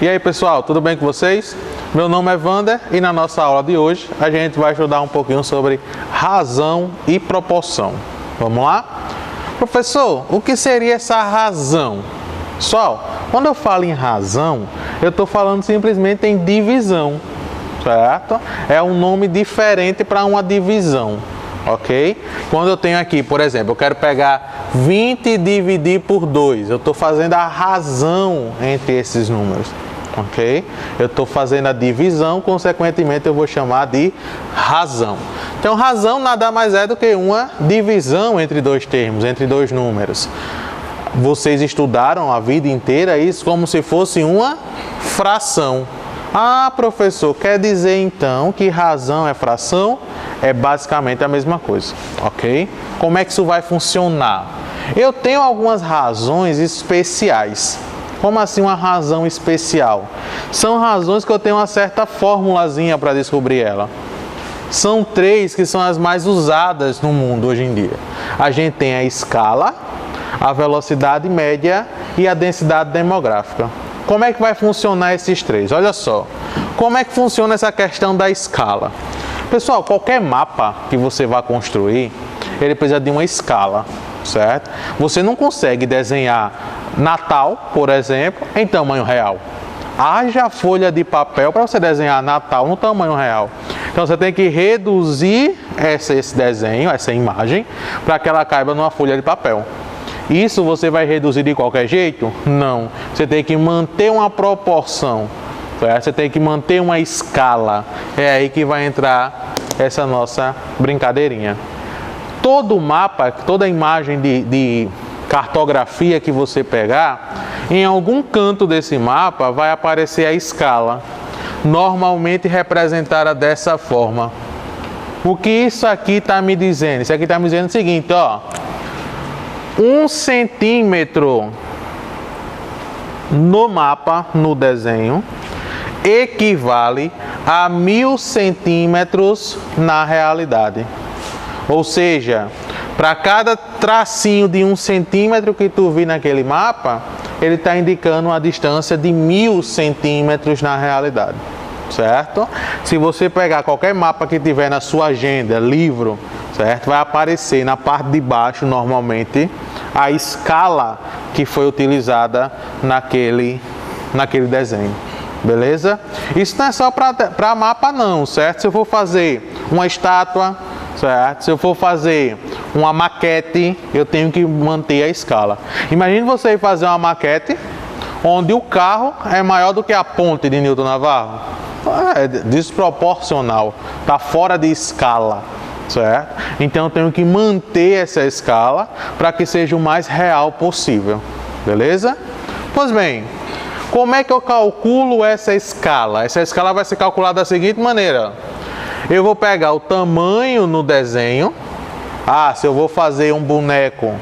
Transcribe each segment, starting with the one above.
E aí pessoal, tudo bem com vocês? Meu nome é Wander e na nossa aula de hoje a gente vai estudar um pouquinho sobre razão e proporção. Vamos lá? Professor, o que seria essa razão? Pessoal, quando eu falo em razão, eu estou falando simplesmente em divisão, certo? É um nome diferente para uma divisão, ok? Quando eu tenho aqui, por exemplo, eu quero pegar 20 e dividir por 2, eu estou fazendo a razão entre esses números, ok? Eu estou fazendo a divisão, consequentemente eu vou chamar de razão. Então, razão nada mais é do que uma divisão entre dois termos, entre dois números. Vocês estudaram a vida inteira isso como se fosse uma fração. Ah, professor, quer dizer então que razão é fração? É basicamente a mesma coisa, ok? Como é que isso vai funcionar? Eu tenho algumas razões especiais. Como assim uma razão especial? São razões que eu tenho uma certa formulazinha para descobrir ela. São três que são as mais usadas no mundo hoje em dia. A gente tem a escala, a velocidade média e a densidade demográfica. Como é que vai funcionar esses três? Olha só, como é que funciona essa questão da escala? Pessoal, qualquer mapa que você vai construir, ele precisa de uma escala, certo? Você não consegue desenhar Natal, por exemplo, em tamanho real. Haja folha de papel para você desenhar Natal no tamanho real. Então você tem que reduzir esse desenho, essa imagem, para que ela caiba numa folha de papel. Isso você vai reduzir de qualquer jeito? Não. Você tem que manter uma proporção, certo? Você tem que manter uma escala. É aí que vai entrar essa nossa brincadeirinha. Todo mapa, toda imagem de cartografia que você pegar, em algum canto desse mapa vai aparecer a escala, normalmente representada dessa forma. O que isso aqui está me dizendo? Isso aqui está me dizendo o seguinte, ó. 1 centímetro no mapa, no desenho, equivale a 1000 centímetros na realidade. Ou seja, para cada tracinho de 1 centímetro que tu vi naquele mapa, ele está indicando uma distância de 1000 centímetros na realidade, certo? Se você pegar qualquer mapa que tiver na sua agenda, livro, certo? Vai aparecer na parte de baixo, normalmente, a escala que foi utilizada naquele desenho, beleza? Isso não é só para mapa não, certo? Se eu for fazer uma estátua, certo? Se eu for fazer uma maquete, eu tenho que manter a escala. Imagine você ir fazer uma maquete onde o carro é maior do que a ponte de Newton Navarro. É desproporcional, está fora de escala, certo? Então eu tenho que manter essa escala para que seja o mais real possível, beleza? Pois bem, como é que eu calculo essa escala? Essa escala vai ser calculada da seguinte maneira. Eu vou pegar o tamanho no desenho. Se eu vou fazer um boneco,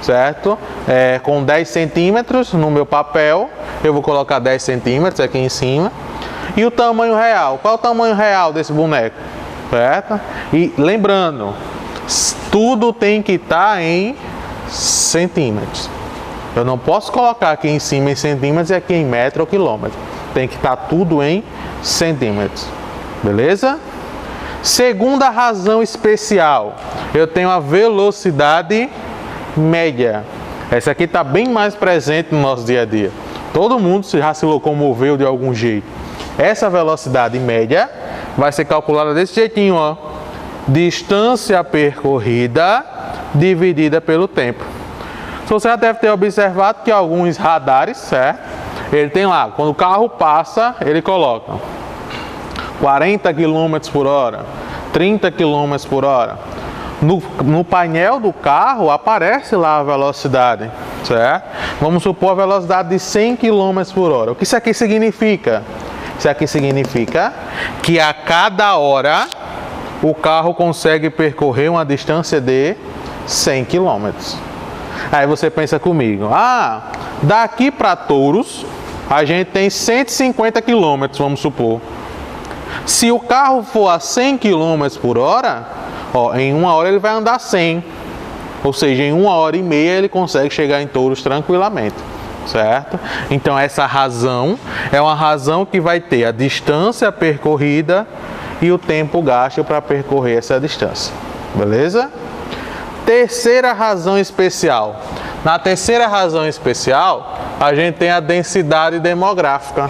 certo? Com 10 centímetros no meu papel, eu vou colocar 10 centímetros aqui em cima. E o tamanho real? Qual é o tamanho real desse boneco? Certo? E lembrando, tudo tem que estar em centímetros. Eu não posso colocar aqui em cima em centímetros e aqui em metro ou quilômetro. Tem que estar tudo em centímetros. Beleza? Segunda razão especial, eu tenho a velocidade média. Essa aqui está bem mais presente no nosso dia a dia. Todo mundo já se locomoveu de algum jeito. Essa velocidade média vai ser calculada desse jeitinho, ó. Distância percorrida dividida pelo tempo. Você já deve ter observado que alguns radares, certo? Ele tem lá, quando o carro passa, ele coloca 40 km por hora, 30 km por hora. No painel do carro aparece lá a velocidade, certo? Vamos supor a velocidade de 100 km por hora. O que isso aqui significa? Isso aqui significa que a cada hora o carro consegue percorrer uma distância de 100 km. Aí você pensa comigo, daqui para Touros a gente tem 150 km, vamos supor. Se o carro for a 100 km por hora, em 1 hora ele vai andar 100. Ou seja, em 1 hora e meia ele consegue chegar em Touros tranquilamente. certo? Então essa razão é uma razão que vai ter a distância percorrida e o tempo gasto para percorrer essa distância, beleza? Terceira razão especial. Na terceira razão especial, a gente tem a densidade demográfica.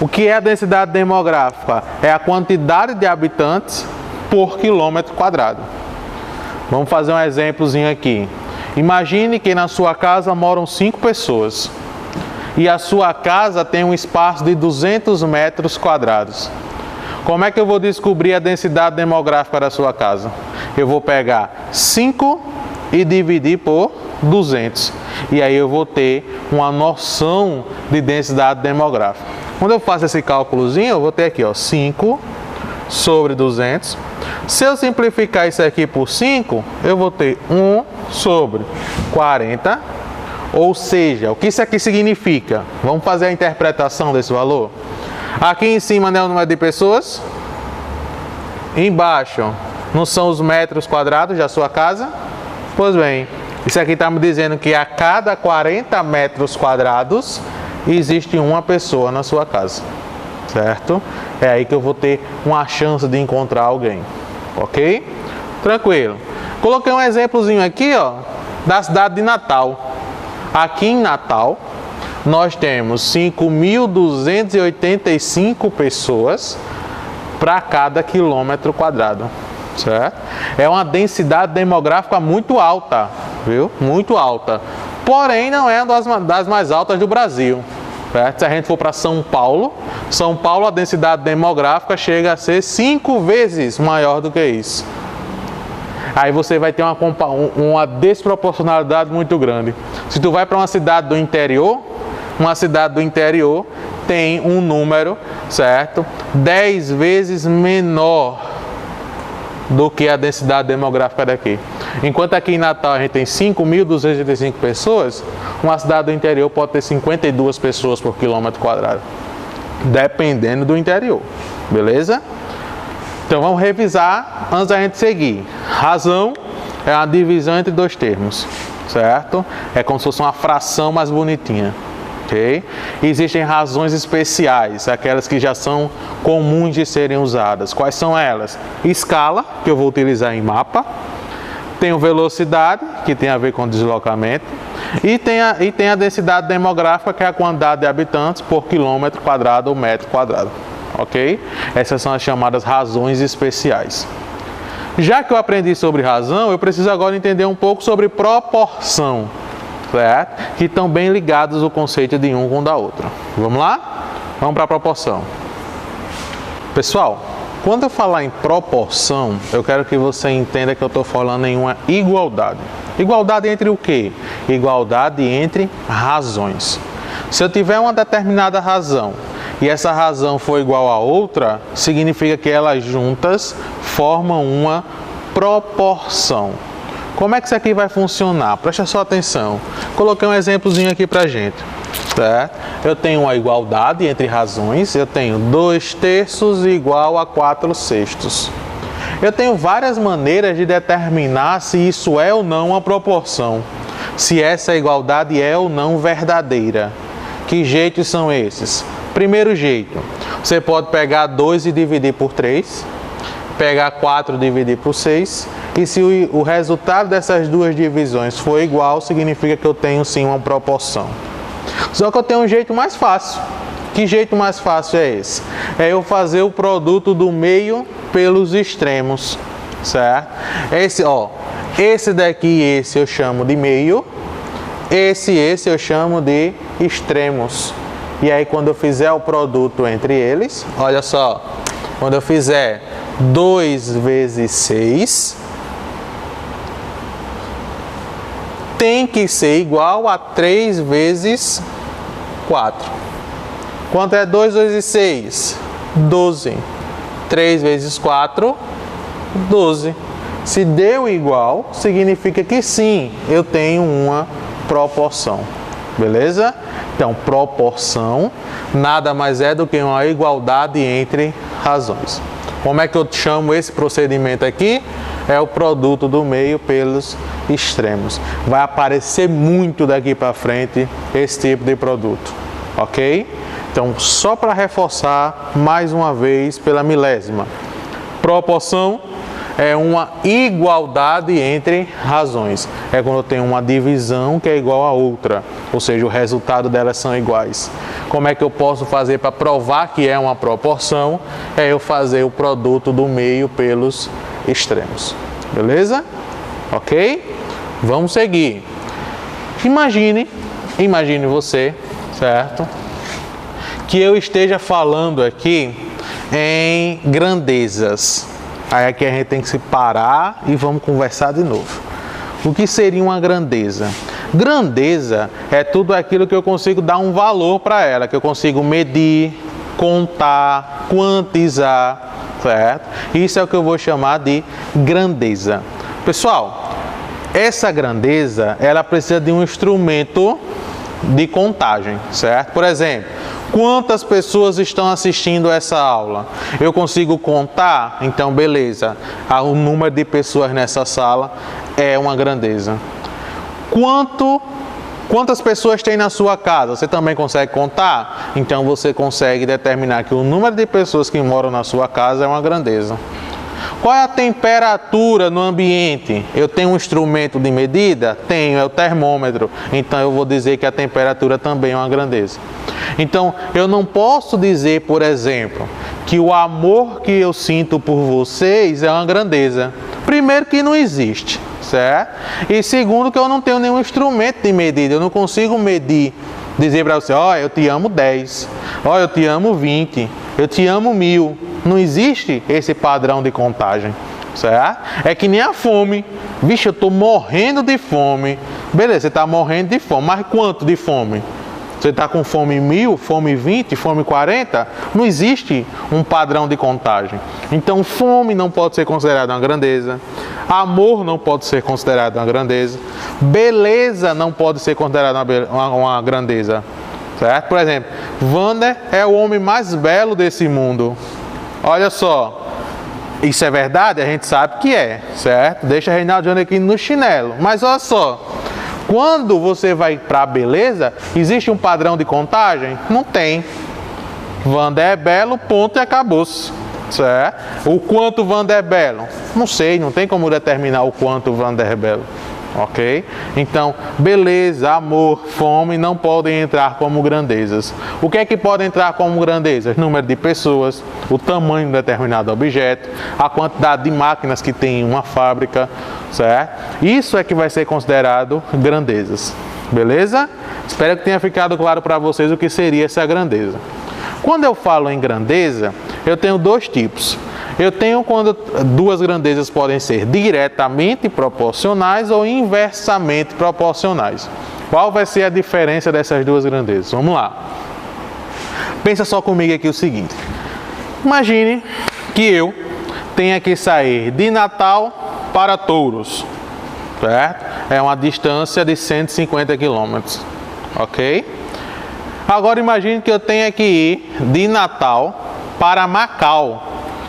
O que é a densidade demográfica? É a quantidade de habitantes por quilômetro quadrado. Vamos fazer um exemplozinho aqui. Imagine que na sua casa moram 5 pessoas e a sua casa tem um espaço de 200 metros quadrados. Como é que eu vou descobrir a densidade demográfica da sua casa? Eu vou pegar 5 e dividir por 200. E aí eu vou ter uma noção de densidade demográfica. Quando eu faço esse cálculozinho, eu vou ter aqui, ó, 5 sobre 200. Se eu simplificar isso aqui por 5, eu vou ter 1 sobre 40. Ou seja, o que isso aqui significa? Vamos fazer a interpretação desse valor? Aqui em cima não é o número de pessoas. Embaixo não são os metros quadrados da sua casa? Pois bem, isso aqui está me dizendo que a cada 40 metros quadrados existe uma pessoa na sua casa, certo? É aí que eu vou ter uma chance de encontrar alguém, ok? Tranquilo. Coloquei um exemplozinho aqui, ó, da cidade de Natal. Aqui em Natal, nós temos 5.285 pessoas para cada quilômetro quadrado, certo? É uma densidade demográfica muito alta, viu? Muito alta. Porém, não é uma das mais altas do Brasil, certo? Se a gente for para São Paulo, a densidade demográfica chega a ser 5 vezes maior do que isso. Aí você vai ter uma desproporcionalidade muito grande. Se tu vai para uma cidade do interior tem um número, certo? 10 vezes menor do que a densidade demográfica daqui. Enquanto aqui em Natal a gente tem 5.285 pessoas, uma cidade do interior pode ter 52 pessoas por quilômetro quadrado, dependendo do interior, beleza? Então vamos revisar antes da gente seguir. Razão é uma divisão entre dois termos, certo? É como se fosse uma fração mais bonitinha. Okay? Existem razões especiais, aquelas que já são comuns de serem usadas. Quais são elas? Escala, que eu vou utilizar em mapa. Tenho velocidade, que tem a ver com deslocamento. E tem a densidade demográfica, que é a quantidade de habitantes por quilômetro quadrado ou metro quadrado. Ok? Essas são as chamadas razões especiais. Já que eu aprendi sobre razão, eu preciso agora entender um pouco sobre proporção, certo? Que estão bem ligados o conceito de um com o da outra. Vamos lá? Vamos para a proporção. Pessoal, quando eu falar em proporção, eu quero que você entenda que eu estou falando em uma igualdade. Igualdade entre o quê? Igualdade entre razões. Se eu tiver uma determinada razão e essa razão for igual a outra, significa que elas juntas formam uma proporção. Como é que isso aqui vai funcionar? Presta só atenção. Coloquei um exemplozinho aqui pra gente, certo? Eu tenho uma igualdade entre razões, eu tenho 2/3 igual a 4/6. Eu tenho várias maneiras de determinar se isso é ou não uma proporção, se essa igualdade é ou não verdadeira. Que jeitos são esses? Primeiro jeito, você pode pegar 2 e dividir por 3, pegar 4 e dividir por 6, e se o resultado dessas duas divisões for igual, significa que eu tenho sim uma proporção. Só que eu tenho um jeito mais fácil. Que jeito mais fácil é esse? É eu fazer o produto do meio pelos extremos, certo? Esse daqui e esse eu chamo de meio, esse eu chamo de extremos. E aí quando eu fizer o produto entre eles, olha só, quando eu fizer 2 vezes 6, tem que ser igual a 3 vezes 4. Quanto é 2 vezes 6? 12. 3 vezes 4, 12. Se deu igual, significa que sim, eu tenho uma proporção. Beleza? Então, proporção nada mais é do que uma igualdade entre razões. Como é que eu chamo esse procedimento aqui? É o produto do meio pelos extremos. Vai aparecer muito daqui para frente esse tipo de produto, ok? Então, só para reforçar mais uma vez pela milésima, proporção é uma igualdade entre razões. É quando eu tenho uma divisão que é igual a outra, ou seja, o resultado delas são iguais. Como é que eu posso fazer para provar que é uma proporção? É eu fazer o produto do meio pelos extremos. Beleza? Ok? Vamos seguir. Imagine você, certo? Que eu esteja falando aqui em grandezas. Aí aqui a gente tem que se parar e vamos conversar de novo. O que seria uma grandeza? Grandeza é tudo aquilo que eu consigo dar um valor para ela, que eu consigo medir, contar, quantizar, certo? Isso é o que eu vou chamar de grandeza. Pessoal, essa grandeza, ela precisa de um instrumento de contagem, certo? Por exemplo, quantas pessoas estão assistindo essa aula? Eu consigo contar? Então, beleza. O número de pessoas nessa sala é uma grandeza. Quantas pessoas tem na sua casa? Você também consegue contar? Então, você consegue determinar que o número de pessoas que moram na sua casa é uma grandeza. Qual é a temperatura no ambiente? Eu tenho um instrumento de medida? Tenho, é o termômetro. Então, eu vou dizer que a temperatura também é uma grandeza. Então, eu não posso dizer, por exemplo, que o amor que eu sinto por vocês é uma grandeza. Primeiro, que não existe, certo? E segundo, que eu não tenho nenhum instrumento de medida. Eu não consigo medir, dizer para você, ó, eu te amo 10, ó, eu te amo 20, eu te amo 1000. Não existe esse padrão de contagem, certo? É que nem a fome. Vixe, eu estou morrendo de fome. Beleza, você está morrendo de fome, mas quanto de fome? Você está com fome 1000, fome 20, fome 40? Não existe um padrão de contagem. Então, fome não pode ser considerada uma grandeza. Amor não pode ser considerado uma grandeza. Beleza não pode ser considerada uma grandeza, certo? Por exemplo, Wander é o homem mais belo desse mundo. Olha só, isso é verdade? A gente sabe que é, certo? Deixa Reinaldo aqui no chinelo. Mas olha só, quando você vai para a beleza, existe um padrão de contagem? Não tem. Wander é belo, ponto e acabou-se, certo? O quanto Wander é belo? Não sei, não tem como determinar o quanto Wander é belo. Ok? Então, beleza, amor, fome não podem entrar como grandezas. O que é que pode entrar como grandezas? Número de pessoas, o tamanho de determinado objeto, a quantidade de máquinas que tem em uma fábrica, certo? Isso é que vai ser considerado grandezas. Beleza? Espero que tenha ficado claro para vocês o que seria essa grandeza. Quando eu falo em grandeza, eu tenho dois tipos. Eu tenho quando duas grandezas podem ser diretamente proporcionais ou inversamente proporcionais. Qual vai ser a diferença dessas duas grandezas? Vamos lá. Pensa só comigo aqui o seguinte. Imagine que eu tenha que sair de Natal para Touros, certo? É uma distância de 150 quilômetros, ok? Agora imagine que eu tenha que ir de Natal para Macau,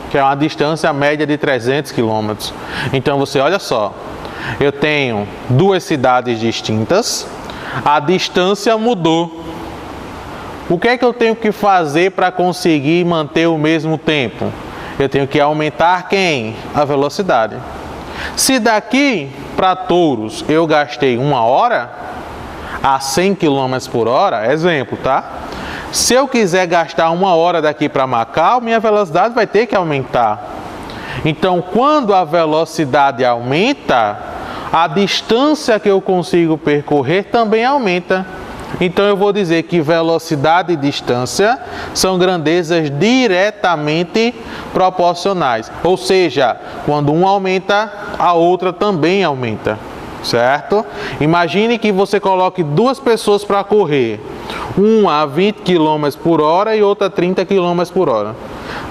que é uma distância média de 300 quilômetros. Então você olha só, eu tenho duas cidades distintas, a distância mudou. O que é que eu tenho que fazer para conseguir manter o mesmo tempo? Eu tenho que aumentar quem? A velocidade. Se daqui para Touros eu gastei 1 hora a 100 km por hora, exemplo, tá? Se eu quiser gastar 1 hora daqui para Macau, minha velocidade vai ter que aumentar. Então, quando a velocidade aumenta, a distância que eu consigo percorrer também aumenta. Então, eu vou dizer que velocidade e distância são grandezas diretamente proporcionais. Ou seja, quando um aumenta, a outra também aumenta. Certo? Imagine que você coloque duas pessoas para correr, uma a 20 km por hora e outra a 30 km por hora,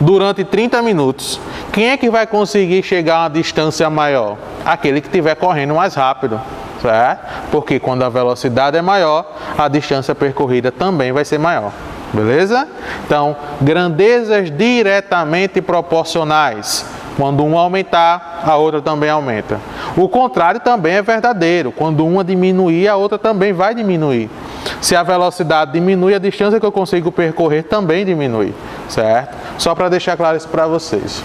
durante 30 minutos. Quem é que vai conseguir chegar a uma distância maior? Aquele que estiver correndo mais rápido, certo? Porque quando a velocidade é maior, a distância percorrida também vai ser maior. Beleza? Então, grandezas diretamente proporcionais. Quando uma aumentar, a outra também aumenta. O contrário também é verdadeiro. Quando uma diminuir, a outra também vai diminuir. Se a velocidade diminui, a distância que eu consigo percorrer também diminui, certo? Só para deixar claro isso para vocês.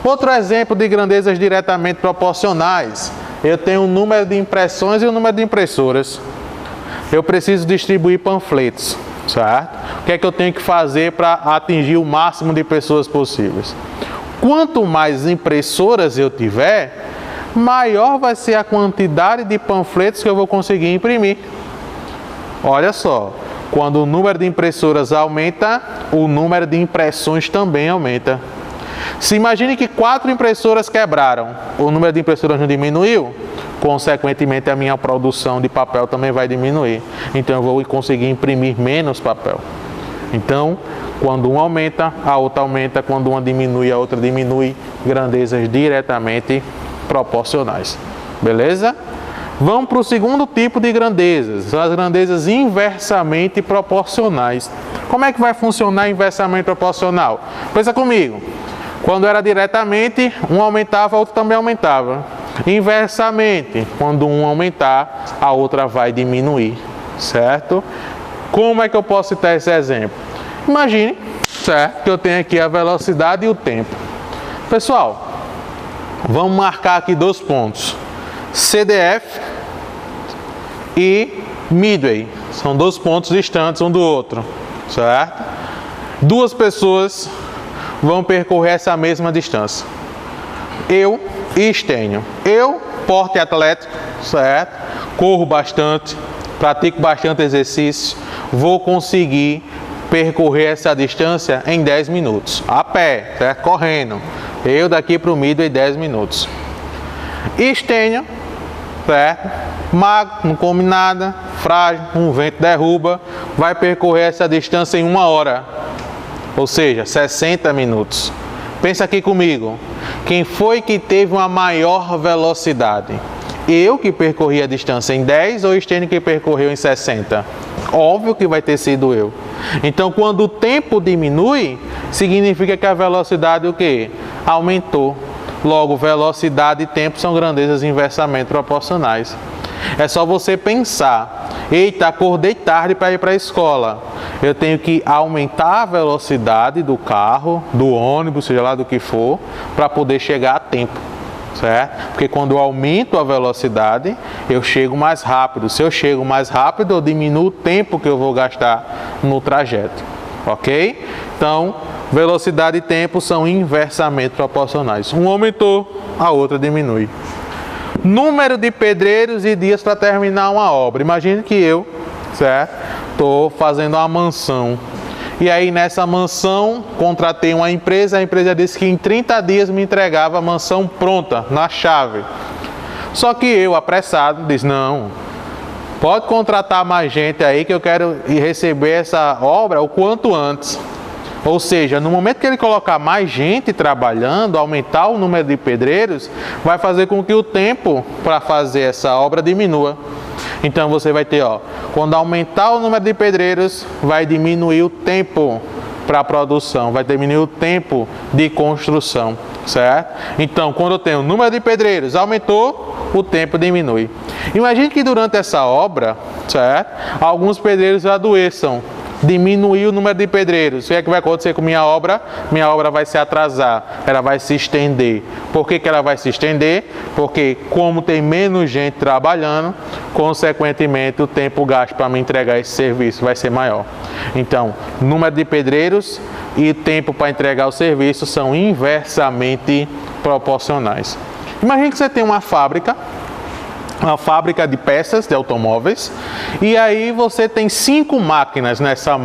Outro exemplo de grandezas diretamente proporcionais. Eu tenho um número de impressões e um número de impressoras. Eu preciso distribuir panfletos, certo? O que é que eu tenho que fazer para atingir o máximo de pessoas possíveis? Quanto mais impressoras eu tiver, maior vai ser a quantidade de panfletos que eu vou conseguir imprimir. Olha só, quando o número de impressoras aumenta, o número de impressões também aumenta. Se imagine que 4 impressoras quebraram, o número de impressoras não diminuiu, consequentemente a minha produção de papel também vai diminuir. Então eu vou conseguir imprimir menos papel. Então, quando uma aumenta, a outra aumenta, quando uma diminui, a outra diminui, grandezas diretamente proporcionais. Beleza? Vamos para o segundo tipo de grandezas, são as grandezas inversamente proporcionais. Como é que vai funcionar inversamente proporcional? Pensa comigo. Quando era diretamente, um aumentava, a outra também aumentava. Inversamente, quando um aumentar, a outra vai diminuir, certo? Como é que eu posso citar esse exemplo? Imagine, certo, que eu tenho aqui a velocidade e o tempo. Pessoal, vamos marcar aqui 2 pontos. CDF e Midway. São 2 pontos distantes um do outro, certo? 2 pessoas vão percorrer essa mesma distância. Eu e Estênio. Eu, porte atlético, certo? Corro bastante, pratico bastante exercício, vou conseguir percorrer essa distância em 10 minutos. A pé, certo? Correndo. Eu daqui para o Midway 10 minutos. Estênio, certo? Magro, não come nada, frágil, um vento derruba, vai percorrer essa distância em 1 hora, ou seja, 60 minutos. Pensa aqui comigo, quem foi que teve uma maior velocidade? Eu que percorri a distância em 10 ou o Estênio que percorreu em 60? Óbvio que vai ter sido eu. Então, quando o tempo diminui, significa que a velocidade o quê? Aumentou. Logo, velocidade e tempo são grandezas inversamente proporcionais. É só você pensar, eita, acordei tarde para ir para a escola. Eu tenho que aumentar a velocidade do carro, do ônibus, seja lá do que for, para poder chegar a tempo, certo? Porque quando eu aumento a velocidade, eu chego mais rápido. Se eu chego mais rápido, eu diminuo o tempo que eu vou gastar no trajeto, ok? Então, velocidade e tempo são inversamente proporcionais. Um aumentou, a outra diminui. Número de pedreiros e dias para terminar uma obra. Imagine que eu, certo, estou fazendo uma mansão. E aí nessa mansão, contratei uma empresa, a empresa disse que em 30 dias me entregava a mansão pronta, na chave. Só que eu, apressado, disse, não, pode contratar mais gente aí que eu quero receber essa obra o quanto antes. Ou seja, no momento que ele colocar mais gente trabalhando, aumentar o número de pedreiros, vai fazer com que o tempo para fazer essa obra diminua. Então você vai ter, quando aumentar o número de pedreiros, vai diminuir o tempo para a produção, vai diminuir o tempo de construção, certo? Então, quando eu tenho o número de pedreiros aumentou, o tempo diminui. Imagine que durante essa obra, certo, alguns pedreiros adoeçam. Diminuir o número de pedreiros. O que é que vai acontecer com minha obra? Minha obra vai se atrasar, ela vai se estender. Por que ela vai se estender? Porque como tem menos gente trabalhando, consequentemente o tempo gasto para me entregar esse serviço vai ser maior. Então, número de pedreiros e tempo para entregar o serviço são inversamente proporcionais. Imagine que você tem uma fábrica de peças de automóveis, e aí você tem 5 máquinas nessa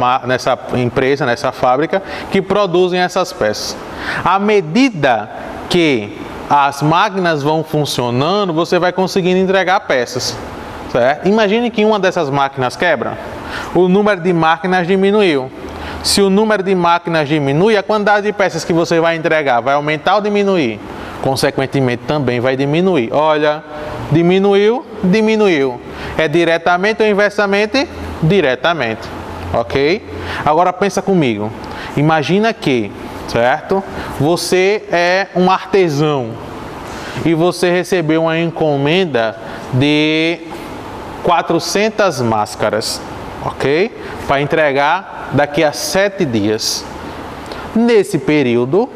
empresa, nessa fábrica, que produzem essas peças. À medida que as máquinas vão funcionando, você vai conseguindo entregar peças, certo? Imagine que uma dessas máquinas quebra, o número de máquinas diminuiu. Se o número de máquinas diminui, a quantidade de peças que você vai entregar vai aumentar ou diminuir? Consequentemente também vai diminuir. Olha, diminuiu, diminuiu. É diretamente ou inversamente? Diretamente. ok? Agora pensa comigo, imagina que, certo? Você é um artesão e você recebeu uma encomenda de 400 máscaras, ok? Para entregar daqui a 7 dias. Nesse período,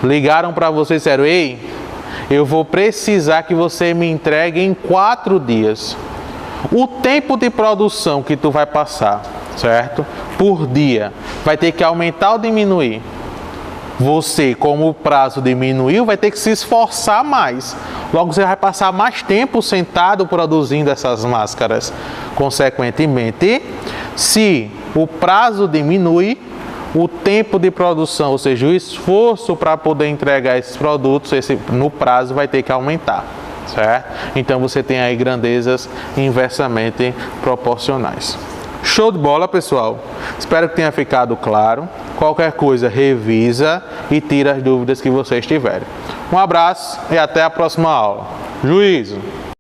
ligaram para você e disseram: ei, eu vou precisar que você me entregue em 4 dias. O tempo de produção que tu vai passar, certo? Por dia, vai ter que aumentar ou diminuir? Você, como o prazo diminuiu, vai ter que se esforçar mais. Logo, você vai passar mais tempo sentado produzindo essas máscaras. Consequentemente, se o prazo diminui, o tempo de produção, ou seja, o esforço para poder entregar esses produtos, no prazo vai ter que aumentar, certo? Então você tem aí grandezas inversamente proporcionais. Show de bola, pessoal! Espero que tenha ficado claro. Qualquer coisa, revisa e tira as dúvidas que vocês tiverem. Um abraço e até a próxima aula. Juízo!